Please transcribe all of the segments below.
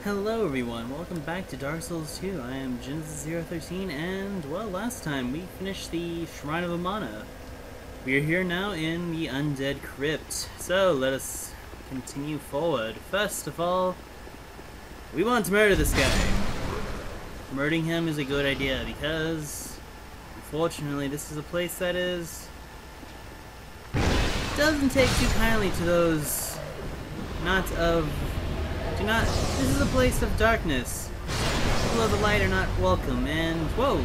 Hello everyone, welcome back to Dark Souls 2. I am Genesis013 and, well, last time we finished the Shrine of Amana. We are here now in the Undead Crypt, so let us continue forward. First of all, we want to murder this guy. Murdering him is a good idea because, unfortunately, this is a place that doesn't take too kindly to those this is a place of darkness. People of the light are not welcome, and whoa!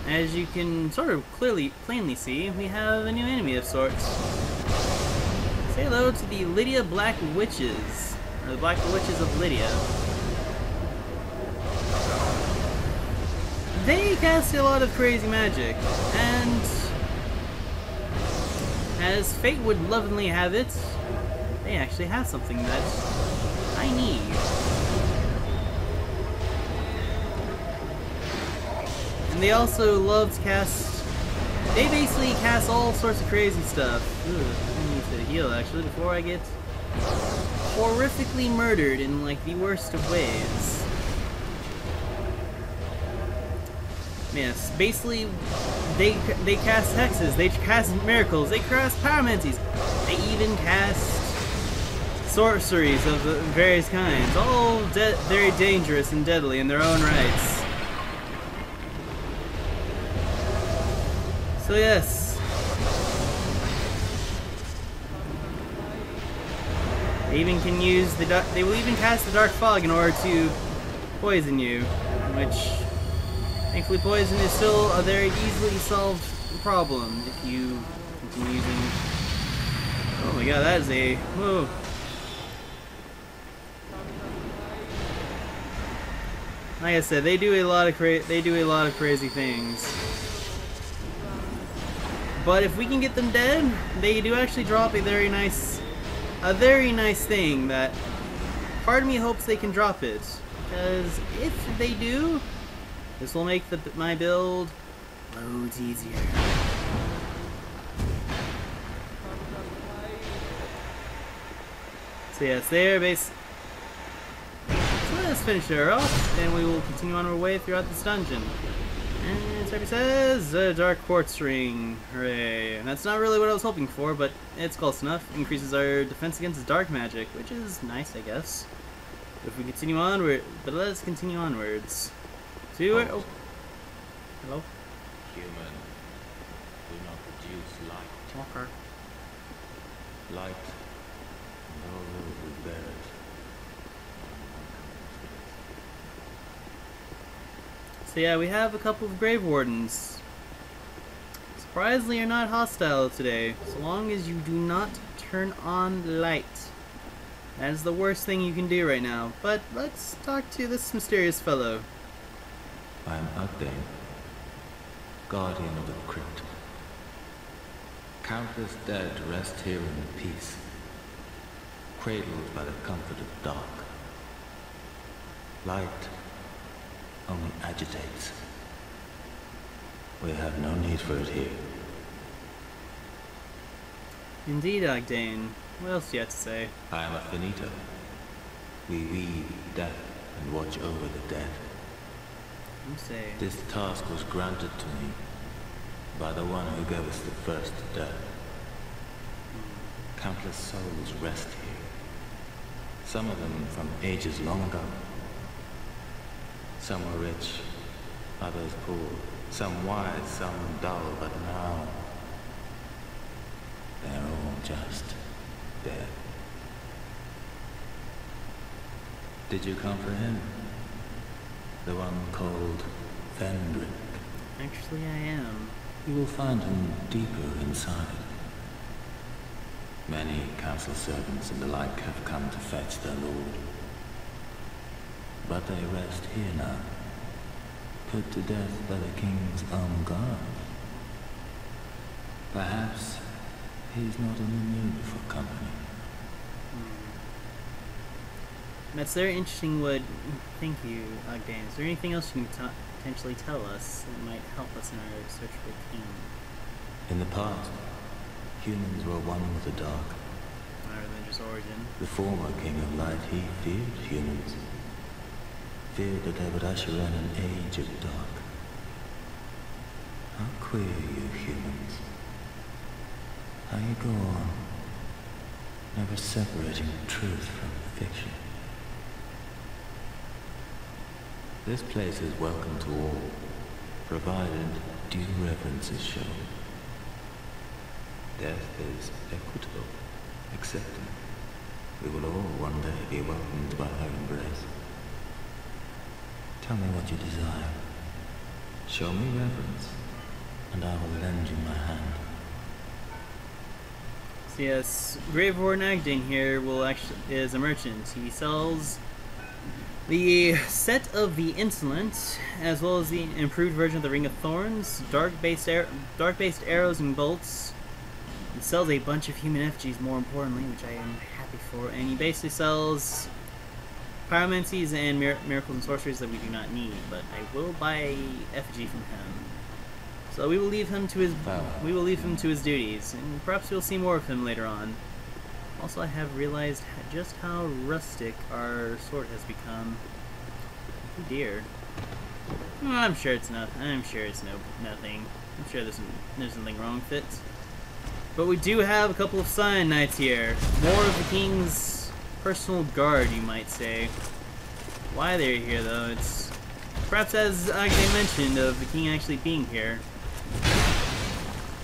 As you can sort of plainly see, we have a new enemy of sorts. Say hello to the Lydia Black Witches, or the Black Witches of Lydia. They cast a lot of crazy magic, and as fate would lovingly have it, they actually have something that I need. And they also love to cast... They basically cast all sorts of crazy stuff. I need to heal actually before I get horrifically murdered in like the worst of ways. Yes, basically they cast hexes, they cast miracles, they cast pyromancies, they even cast sorceries of various kinds, all very dangerous and deadly in their own rights. So yes, they even can use they will even cast the dark fog in order to poison you, which thankfully poison is still a very easily solved problem if you continue using. Oh my god, that is a whoa. Like I said, they do a lot of crazy things. But if we can get them dead, they do actually drop a very nice thing that part of me hopes they can drop it. Because if they do, this will make my build loads easier. So yes, they're basically. Let's finish her off, and we will continue on our way throughout this dungeon. And Sarby says, a dark quartz ring. Hooray. And that's not really what I was hoping for, but it's close enough. Increases our defense against dark magic, which is nice, I guess. If we continue onward, but let's continue onwards. See where? Oh. Hello? Human do not produce light. Okay. Light and all who bear it. So yeah, we have a couple of Grave Wardens. Surprisingly, are not hostile today, so long as you do not turn on light. That is the worst thing you can do right now. But let's talk to this mysterious fellow. I am Undead, guardian of the crypt. Countless dead rest here in peace, cradled by the comfort of dark. Light only agitates. We have no need for it here. Indeed, Ogdane. What else do you have to say? I am a finito. We weave death and watch over the dead. You say. This task was granted to me by the one who gave us the first death. Countless souls rest here. Some of them from ages long ago. Some were rich, others poor, some wise, some dull, but now they're all just dead. Did you comprehend? The one called Vendrick. Actually, I am. You will find him deeper inside. Many council servants and the like have come to fetch their lord. But they rest here now, put to death by the king's own guard. Perhaps he's not in the mood for company. That's very interesting. Thank you, Ogdane. Is there anything else you can potentially tell us that might help us in our search for the king? In the past, humans were one with the dark. Rather than just its origin. The former king of light, he feared humans. Feared that they would usher in an age of dark. How queer you humans. How you go on, never separating truth from fiction. This place is welcome to all, provided due reverence is shown. Death is equitable, accepting. We will all one day be welcomed by her embrace. Tell me what you desire. Show me reverence, and I will lend you my hand. So yes, Grave Warden acting here is a merchant. He sells the set of the Insolent, as well as the improved version of the Ring of Thorns, dark-based arrows and bolts. He sells a bunch of human effigies, more importantly, which I am happy for, and he basically sells pyromancies and miracles and sorceries that we do not need, but I will buy effigy from him. So we will leave him to his duties, and perhaps we'll see more of him later on. Also, I have realized just how rustic our sword has become. Oh dear. Well, I'm sure it's nothing. I'm sure it's nothing. I'm sure there's nothing wrong with it. But we do have a couple of Scion Knights here. More of the king's personal guard, you might say. Why they're here, though, it's perhaps as I mentioned of the king actually being here.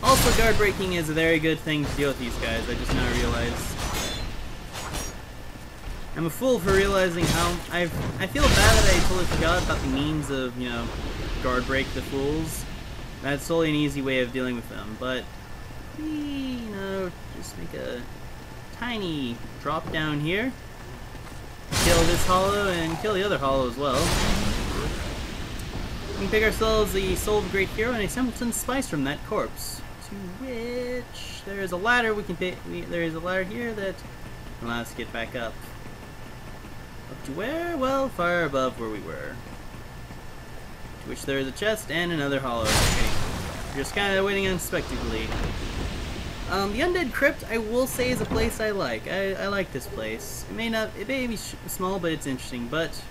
Also, guard breaking is a very good thing to deal with these guys. I just now realized. I'm a fool for realizing how I feel bad that I totally forgot about the means of, you know, guard break the fools. That's totally an easy way of dealing with them, but you know, just make a tiny drop down here. Kill this hollow and kill the other hollow as well. We can pick ourselves the Soul of a Great Hero and a Simpleton Spice from that corpse. To which there is a ladder we can pick. There is a ladder here that allows us to get back up. Up to where? Well, far above where we were. To which there is a chest and another hollow. Okay. Just kind of waiting unexpectedly. The Undead Crypt, I will say, is a place I like. I like this place. It may be small, but it's interesting. But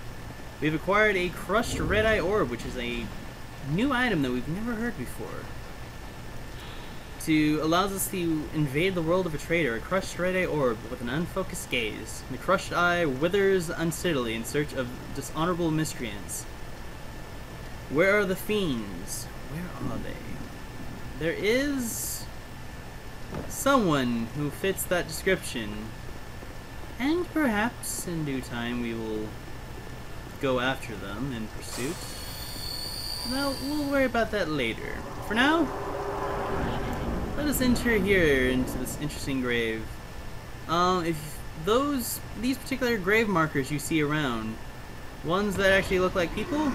we've acquired a crushed red-eye orb, which is a new item that we've never heard before. Allows us to invade the world of a traitor. A crushed red-eye orb with an unfocused gaze. The crushed eye withers unsteadily in search of dishonorable miscreants. Where are the fiends? Where are they? There is someone who fits that description, and perhaps in due time we will go after them in pursuit. Well, we'll worry about that later. For now, let us enter here into this interesting grave. If these particular grave markers you see around, ones that actually look like people,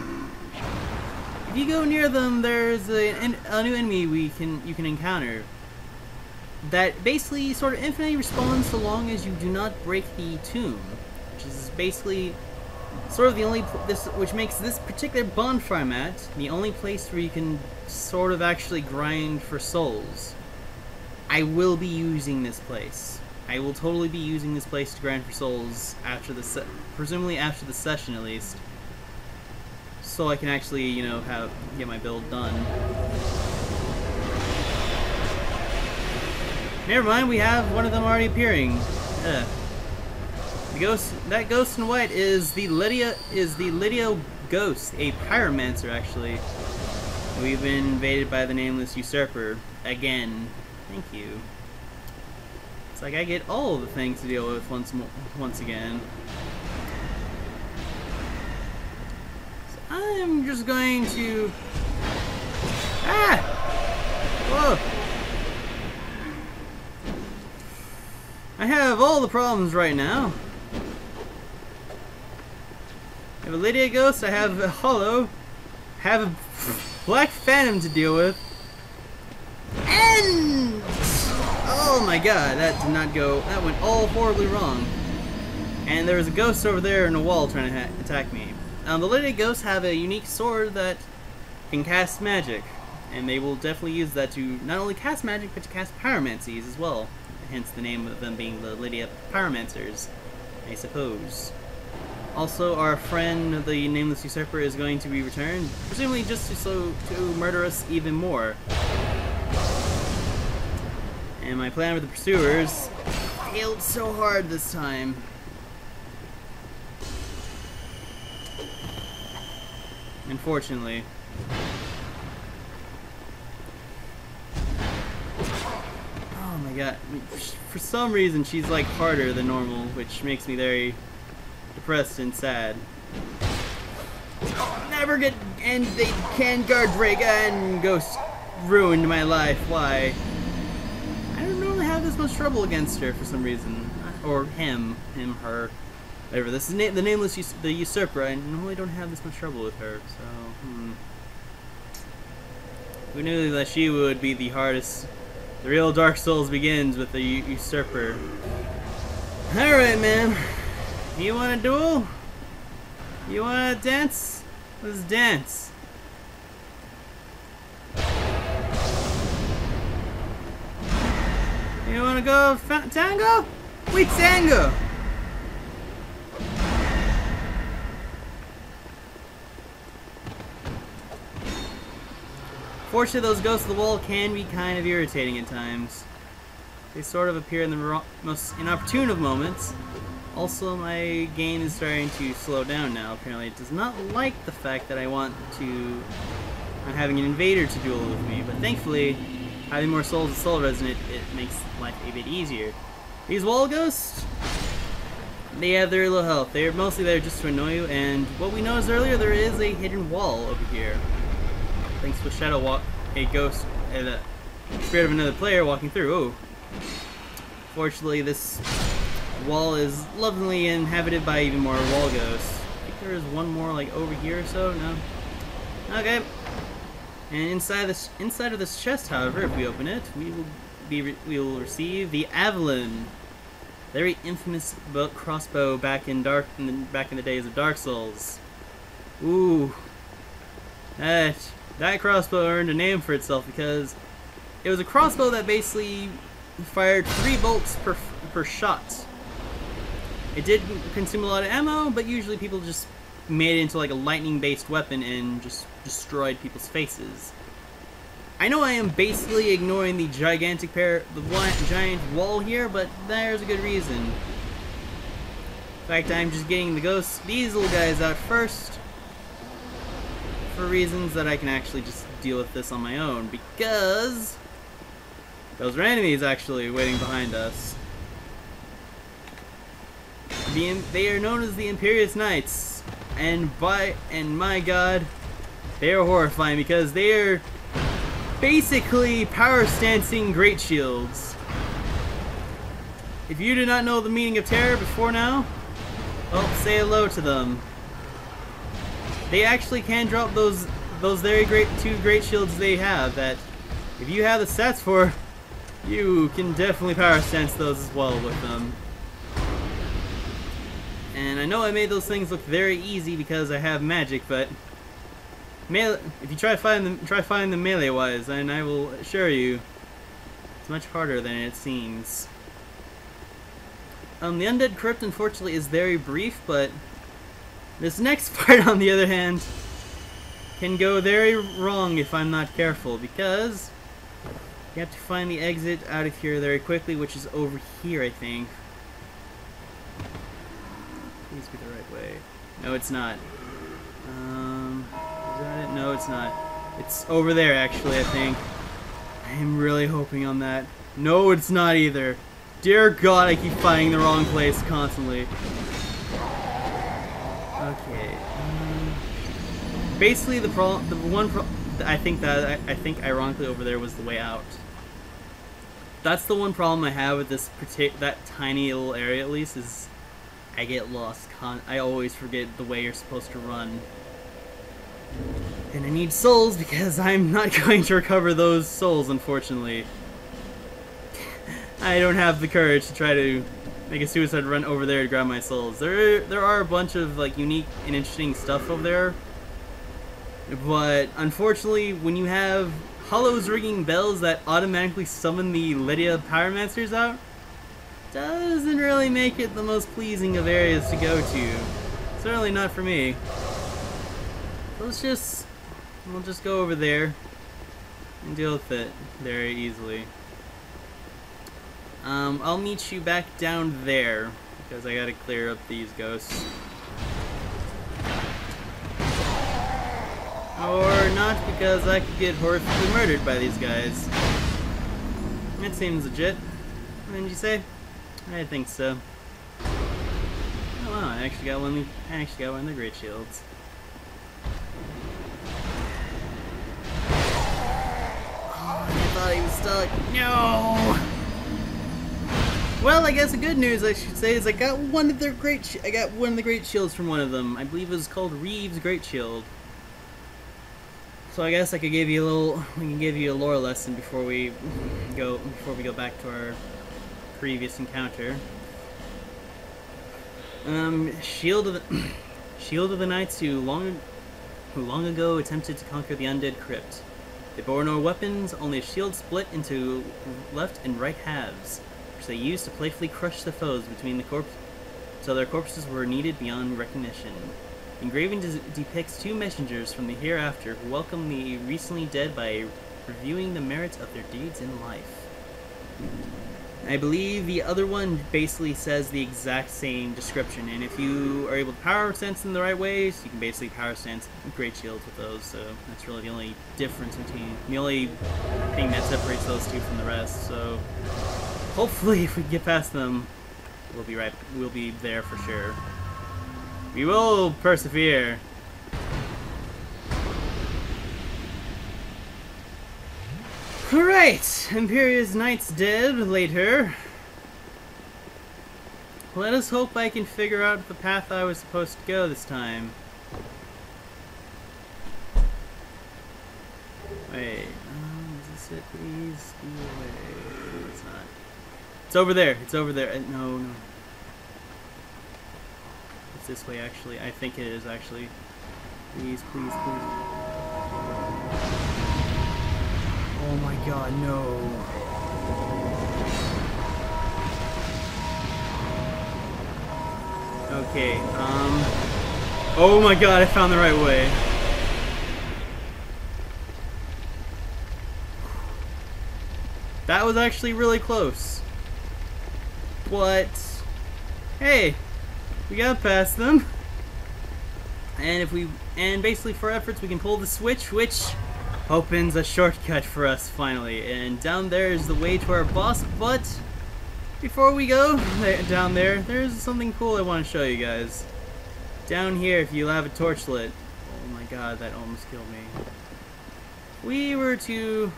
if you go near them, there's a new enemy you can encounter that basically sort of infinitely respawns so long as you do not break the tomb, which is basically sort of the only which makes this particular bonfire mat the only place where you can sort of actually grind for souls. I will be using this place. I will totally be using this place to grind for souls after presumably after the session at least, so I can actually, you know, get my build done. Never mind, we have one of them already appearing. That ghost in white is the Lydia ghost, a pyromancer actually. We've been invaded by the nameless usurper again. Thank you. It's like I get all of the things to deal with once again. So I'm just going to whoa! I have all the problems right now. I have a Lydia ghost, I have a hollow, have a black phantom to deal with, and oh my god, that did not go. That went all horribly wrong. And there was a ghost over there in a wall trying to attack me. The Lydia ghosts have a unique sword that can cast magic, and they will definitely use that to not only cast magic but to cast pyromancies as well. hence the name of them being the Lydia Pyromancers, I suppose. Also, our friend, the Nameless Usurper, is going to be returned, presumably just to murder us even more. And my plan with the pursuers failed so hard this time. Unfortunately. Oh my god. For some reason, she's like harder than normal, which makes me very depressed and sad. Never get, and they can guard break and Ghost ruined my life. Why? I don't normally have this much trouble against her for some reason, or him, her, whatever. This is the Nameless, the Usurper. I normally don't have this much trouble with her. So, who knew that she would be the hardest? The real Dark Souls begins with the Usurper. All right, man. You want a duel? You want to dance? Let's dance. You want to go tango? We tango. Fortunately, those ghosts of the wall can be kind of irritating at times. They sort of appear in the most inopportune of moments. Also, my game is starting to slow down now. Apparently, it does not like the fact that I'm having an invader to duel with me. But thankfully, having more souls of soul resident, it makes life a bit easier. These wall ghosts, they have very low health. They're mostly there just to annoy you. And what we noticed earlier, there is a hidden wall over here. Thanks to a shadow walk, a ghost, and a spirit of another player walking through. Oh. Fortunately, this wall is lovingly inhabited by even more wall ghosts. I think there is one more like over here or so. No. Okay. And inside of this chest, however, if we open it, we will receive the Avalon, very infamous crossbow back in the days of Dark Souls. Ooh. That crossbow earned a name for itself because it was a crossbow that basically fired 3 bolts per shot. It did consume a lot of ammo, but usually people just made it into like a lightning-based weapon and just destroyed people's faces. I know I am basically ignoring the giant wall here, but there's a good reason. In fact, I'm just getting these little guys out first, for reasons that I can actually just deal with this on my own, because those are enemies actually waiting behind us. They are known as the Imperious Knights, and my god, they are horrifying because they are basically power stancing great shields. If you do not know the meaning of terror before now, well, say hello to them. They actually can drop those two great shields they have that, if you have the stats for, you can definitely power stance those as well with them. And I know I made those things look very easy because I have magic, but if you try to find them melee wise, and I will assure you, it's much harder than it seems. The Undead Crypt, unfortunately, is very brief, but this next part, on the other hand, can go very wrong if I'm not careful, because you have to find the exit out of here very quickly, which is over here, I think. Please be the right way. No, it's not. Is that it? No, it's not. It's over there, actually, I think. I am really hoping on that. No, it's not either. Dear God, I keep finding the wrong place constantly. Okay. Basically, I think ironically over there was the way out. That's the one problem I have with this that tiny little area, at least, is I get lost. I always forget the way you're supposed to run. And I need souls because I'm not going to recover those souls, unfortunately. I don't have the courage to try to make a suicide run over there to grab my souls. There are a bunch of like unique and interesting stuff over there, but unfortunately, when you have Hollows ringing bells that automatically summon the Lydia Pyromancers out, doesn't really make it the most pleasing of areas to go to. Certainly not for me. We'll just go over there and deal with it very easily. I'll meet you back down there because I gotta clear up these ghosts. Or not, because I could get horrifically murdered by these guys. That seems legit. Wouldn't you say? I think so. Oh wow, I actually got one of the great shields. Oh, I thought he was stuck. No! Well, I guess the good news I should say is I got one of the great shields from one of them. I believe it was called Reeve's Great Shield. So I guess I could give you we can give you a lore lesson before we go back to our previous encounter. Shield of the Knights who long ago attempted to conquer the Undead crypt. They bore no weapons, only a shield split into left and right halves, which they used to playfully crush the foes between the corpses, so their corpses were needed beyond recognition. The engraving depicts two messengers from the hereafter who welcome the recently dead by reviewing the merits of their deeds in life. I believe the other one basically says the exact same description, and if you are able to power stance in the right ways, you can basically power stance great shields with those, so that's really the only difference the only thing that separates those two from the rest, so hopefully if we get past them, we'll be there for sure. We will persevere. Alright, Imperious Knight's dead later. Let us hope I can figure out the path I was supposed to go this time. Wait, is this it? Please be away. It's not. It's over there. It's over there. No. It's this way, actually. I think it is, actually. Please. Oh my god, no. Okay, oh my god, I found the right way. That was actually really close. But, hey, we got past them. And basically for efforts we can pull the switch, which opens a shortcut for us finally. And down there is the way to our boss, but before we go down there, there's something cool I want to show you guys. Down here, if you have a torch lit, oh my god, that almost killed me. If we were to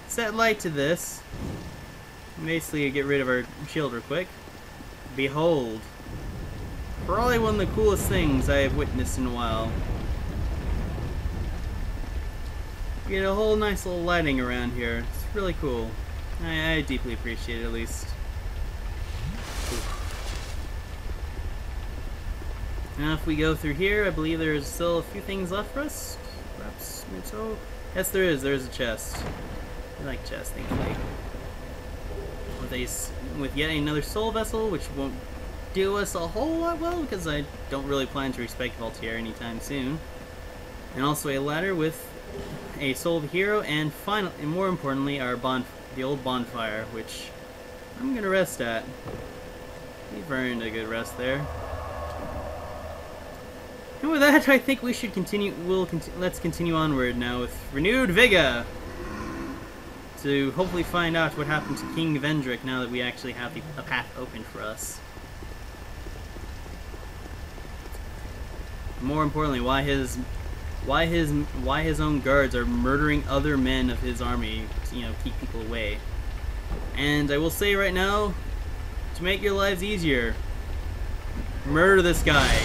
set light to this, basically get rid of our shield real quick, behold, probably one of the coolest things I have witnessed in a while. We get a whole nice little lighting around here. It's really cool. I deeply appreciate it, at least. Now if we go through here, I believe there's still a few things left for us. Perhaps so. Yes, there is. There's a chest. I like chests, thankfully. With yet another soul vessel, which won't do us a whole lot well, because I don't really plan to respect Valtier anytime soon. And also a ladder with a soul of a hero, and finally, and more importantly, the old bonfire, which I'm gonna rest at. We've earned a good rest there. And with that, I think we should continue. Let's continue onward now with renewed vigor to hopefully find out what happened to King Vendrick now that we actually have a path open for us. More importantly, why his own guards are murdering other men of his army to, keep people away. And I will say right now, to make your lives easier, murder this guy,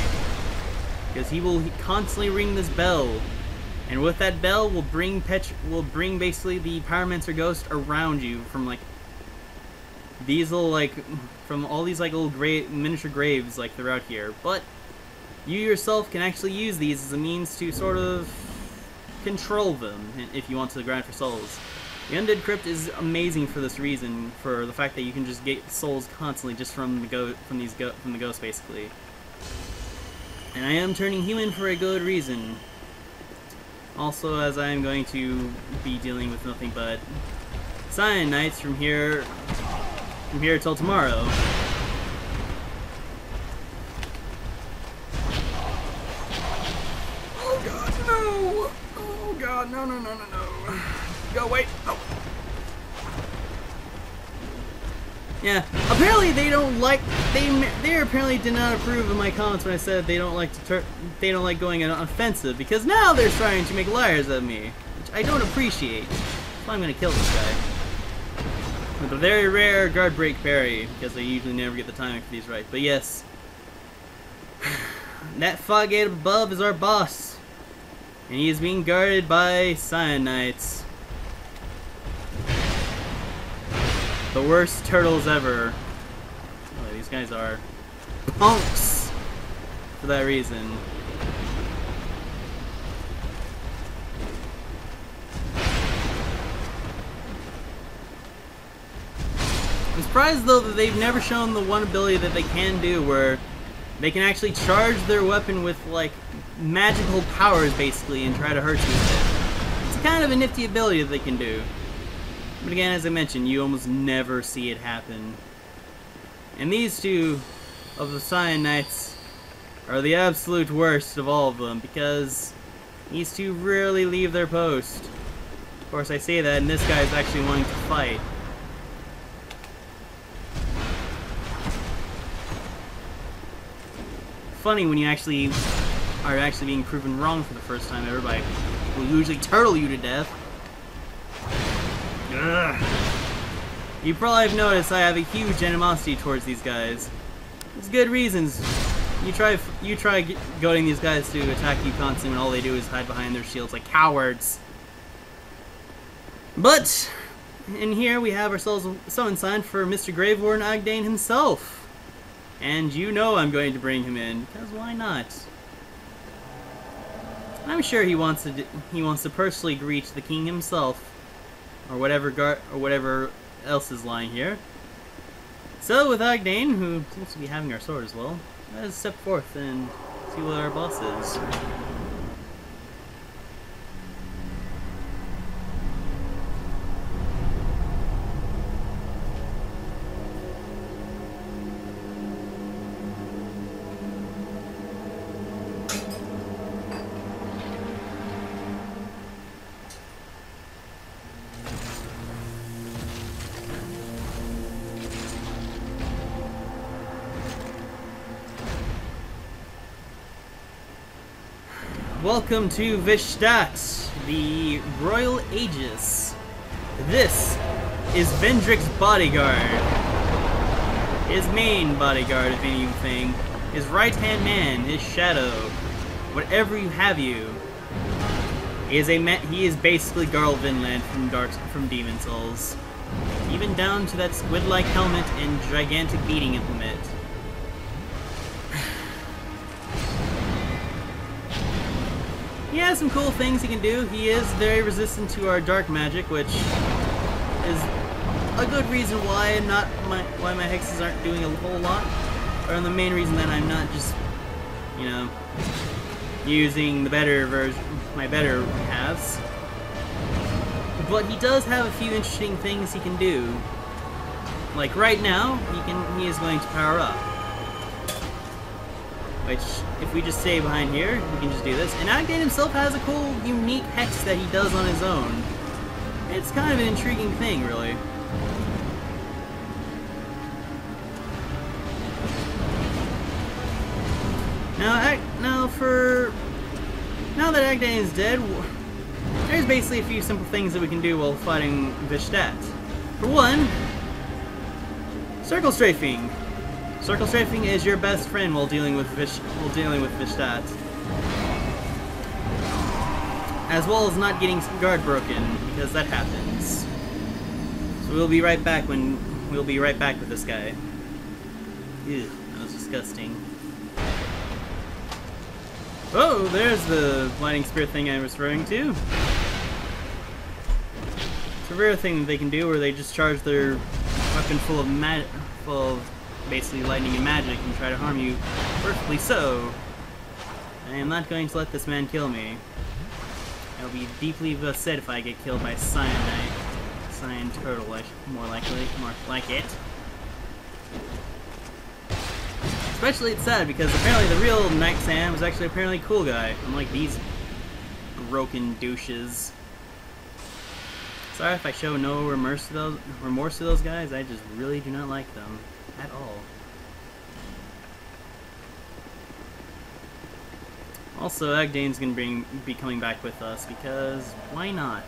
because he will constantly ring this bell, and with that bell will bring basically the Pyromancer ghost around you from these little from all these little miniature graves throughout here. But you yourself can actually use these as a means to sort of control them if you want to grind for souls. The Undead Crypt is amazing for this reason, for the fact that you can just get souls constantly just from the ghosts, basically. And I am turning human for a good reason. Also, as I am going to be dealing with nothing but Cyan Knights from here till tomorrow. Oh god, no! Oh god, no, no, no, no, no. Go, wait! Oh. Yeah, apparently they don't like, they apparently did not approve of my comments when I said they don't like going on offensive, because now they're trying to make liars of me, which I don't appreciate. So I'm gonna kill this guy. With a very rare guard break parry, because I usually never get the timing for these right. But yes, that fog gate above is our boss, and he is being guarded by Cyan Knights. The worst turtles ever. Oh, these guys are punks for that reason. I'm surprised though that they've never shown the one ability that they can do where they can actually charge their weapon with like magical powers basically and try to hurt you with it. It's kind of a nifty ability that they can do. But again, as I mentioned, you almost never see it happen. And these two of the Cyan Knights are the absolute worst of all of them, because these two rarely leave their post. Of course, I say that, and this guy is actually wanting to fight. Funny when you actually are being proven wrong for the first time ever by people who usually turtle you to death. Ugh. You probably have noticed I have a huge animosity towards these guys. There's good reasons. You try goading these guys to attack you constantly when all they do is hide behind their shields like cowards. But in here we have ourselves a summon sign for Mr. Grave Warden Agdane himself. And you know I'm going to bring him in, because why not? I'm sure he wants to personally greet the king himself. Or whatever else is lying here. So with Agdane, who seems to be having our sword as well, let's step forth and see what our boss is. Welcome to Vishtat, the Royal Aegis. This is Vendrick's bodyguard. His main bodyguard, if anything. His right-hand man, his shadow. Whatever you have you. He is basically Garl Vinland from Demon Souls. Even down to that squid-like helmet and gigantic beating implement. He has some cool things he can do. He is very resistant to our dark magic, which is a good reason why why my hexes aren't doing a whole lot, or the main reason that I'm not just, you know, using the better version, my better halves. But he does have a few interesting things he can do. Like right now, he is going to power up. Which, if we just stay behind here, we can just do this. And Agdane himself has a cool, unique hex that he does on his own. It's kind of an intriguing thing, really. Now that Agdane is dead, there's basically a few simple things that we can do while fighting Vishtat. For one, circle strafing. Circle strafing is your best friend while dealing with Vishtat. As well as not getting guard broken, because that happens. So we'll be right back with this guy. Ew, that was disgusting. Oh, there's the lightning spear thing I was referring to. It's a rare thing that they can do where they just charge their weapon full of basically lightning and magic and try to harm you. Perfectly so. I am not going to let this man kill me. I'll be deeply upset if I get killed by cyan turtle, more like it. Especially it's sad because apparently the real Knight Sam is actually apparently a cool guy, unlike these broken douches. Sorry if I show no remorse to those guys. I just really do not like them at all. Also, Agdane's gonna be coming back with us because why not?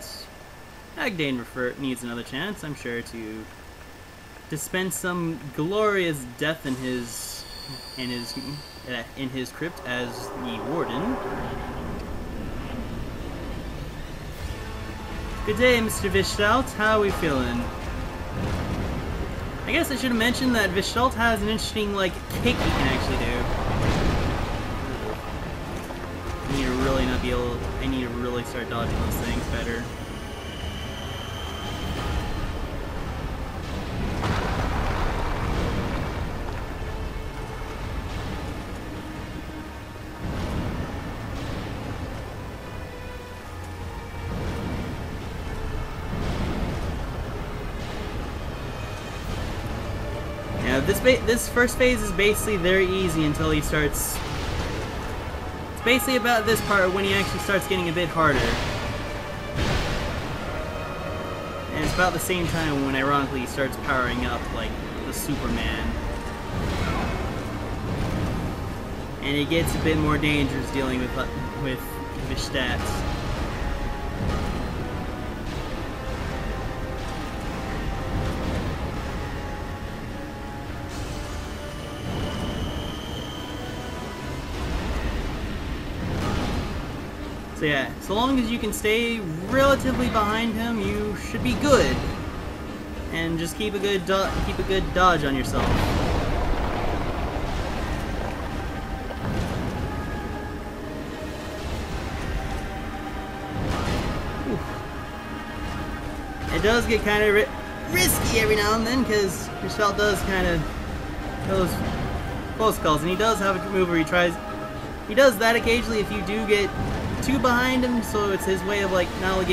Agdane needs another chance, I'm sure, to spend some glorious death in his crypt as the warden. Good day, Mr. Vishtalt. How are we feeling? I guess I should have mentioned that Vishtalt has an interesting, like, kick he can actually do. I need to really start dodging those things better. Yeah, this first phase is basically very easy until he starts. It's basically about this part when he actually starts getting a bit harder. And it's about the same time when ironically he starts powering up like the Superman. And it gets a bit more dangerous dealing with stats. So yeah, so long as you can stay relatively behind him, you should be good. And just keep a good dodge on yourself. It does get kind of risky every now and then, because Michelle does kind of those close calls, and he does have a move where he does that occasionally if you do get too behind him, so it's his way of like not only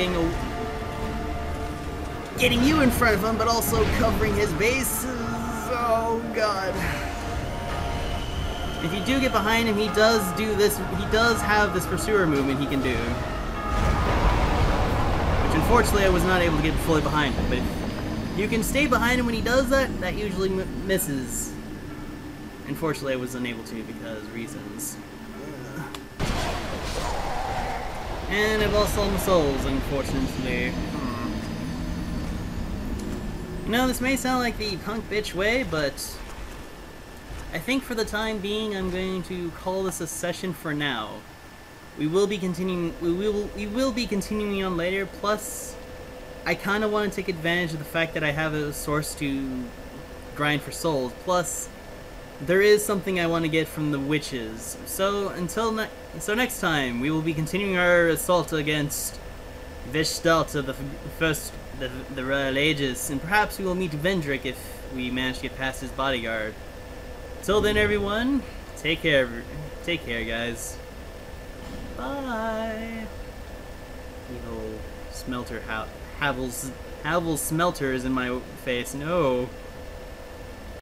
getting you in front of him, but also covering his base. Oh god. If you do get behind him, he does have this pursuer movement he can do. Which unfortunately I was not able to get fully behind him, but if you can stay behind him when he does that, that usually misses. Unfortunately I was unable to because reasons. And I've lost all my souls, unfortunately. You know, this may sound like the punk bitch way, but I think for the time being, I'm going to call this a session for now. We will be continuing. We will be continuing on later. Plus, I kind of want to take advantage of the fact that I have a source to grind for souls. Plus, there is something I want to get from the witches. So next time, we will be continuing our assault against Vishtalt of the Royal Ages, and perhaps we will meet Vendrick if we manage to get past his bodyguard. Till then, everyone, take care, guys. Bye. Evil smelter Havel's smelter is in my face. No.